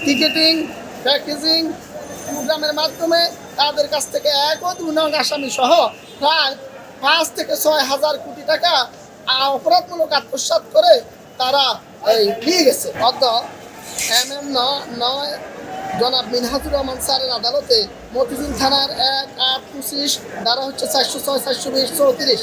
Ticketing, packaging প্রোগ্রামের মাধ্যমে তাদের কাছ থেকে ১ ও ২ নং আসামি সহ প্রায় ৫ থেকে ৬ হাজার কোটি টাকা অপরাধমূলক আত্মসাৎ করে তারা নিয়ে গেছে। MM ৯ জনাব মিনহাজুর রহমান স্যারের আদালতে মতিঝিল থানার ১-৮-২৫ ধারা হচ্ছে ৪০৬, ৪২০, ৩৪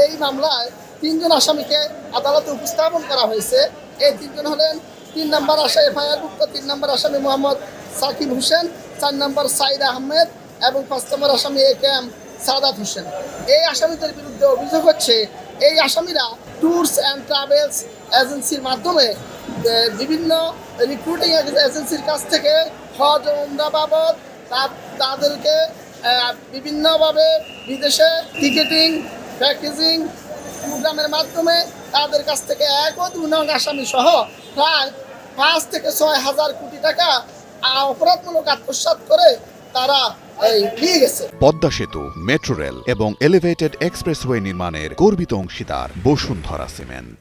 এই মামলায় ৩ জন আসামিকে আদালতে উপস্থাপন করা হয়েছে। এই ৩ জন হলেন ৩ নম্বর আসামি এফআইআরভুক্ত ৩ নম্বর আসামি মোহাম্মদ সাকিব হোসেন, ৪ নম্বর সাইদ আহমেদ এবং ৫ নম্বর আসামি AKM সাদাত হোসেন। এই আসামিদের বিরুদ্ধে অভিযোগ হচ্ছে এই আসামিরা ট্যুরস অ্যান্ড ট্রাভেলস এজেন্সির মাধ্যমে বিভিন্ন রিক্রুটিং এজেন্সির কাছ থেকে হজ ও উমরা বাবদ তাদেরকে বিভিন্নভাবে বিদেশে টিকেটিং, প্যাকেজিং প্রোগ্রামের মাধ্যমে তাদের কাছ থেকে ১ ও ২ নং আসামি সহ প্রায় ৫ থেকে ৬ হাজার কোটি টাকা অপরাধমূলক আত্মসাৎ করে তারা নিয়ে গেছে। পদ্মা সেতু, মেট্রো রেল এবং এলিভেটেড এক্সপ্রেসওয়ে নির্মাণের গর্বিত অংশীদার বসুন্ধরা সিমেন্ট।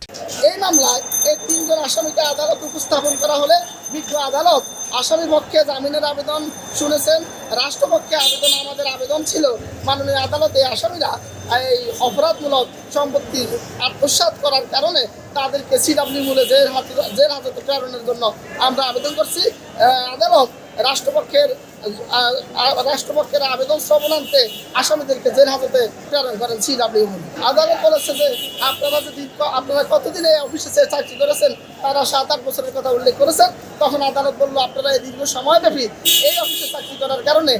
এই মামলায় এই ৩ জন আসামিকে আদালত উপস্থাপন করা হলে বিজ্ঞ আদালত আসামি পক্ষে জামিনের আবেদন শুনেছেন। রাষ্ট্রপক্ষে আমাদের আবেদন ছিল মাননীয় আদালতে আসামিরা এই অপরাধমূলক সম্পত্তি আত্মসাৎ করার কারণে তাদেরকে CW মূলে জেল হাজতে প্রেরণের জন্য আমরা আবেদন করছি। আদালত রাষ্ট্রপক্ষের আবেদন শ্রবণান্তে আসামিদেরকে জেল হাজতে প্রেরণ করেন CW মূলে। আদালত বলেছে যে আপনারা কতদিন এই অফিসে চাকরি করেছেন, তারা ৭-৮ বছরের কথা উল্লেখ করেছেন। তখন আদালত বলল আপনারা এই দীর্ঘ সময়ব্যাপী এই অফিসে চাকরি করার কারণে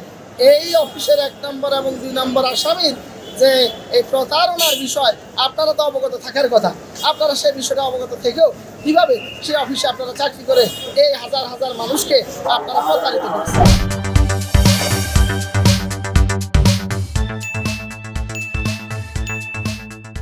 এই অফিসের ১ নম্বর এবং ২ নম্বর আসামির যে এই প্রতারণার বিষয় আপনারা তো অবগত থাকার কথা, আপনারা সেই বিষয়টা অবগত থেকেও কীভাবে সেই অফিসে আপনারা চাকরি করে এই হাজার হাজার মানুষকে আপনারা প্রতারিত করছেন।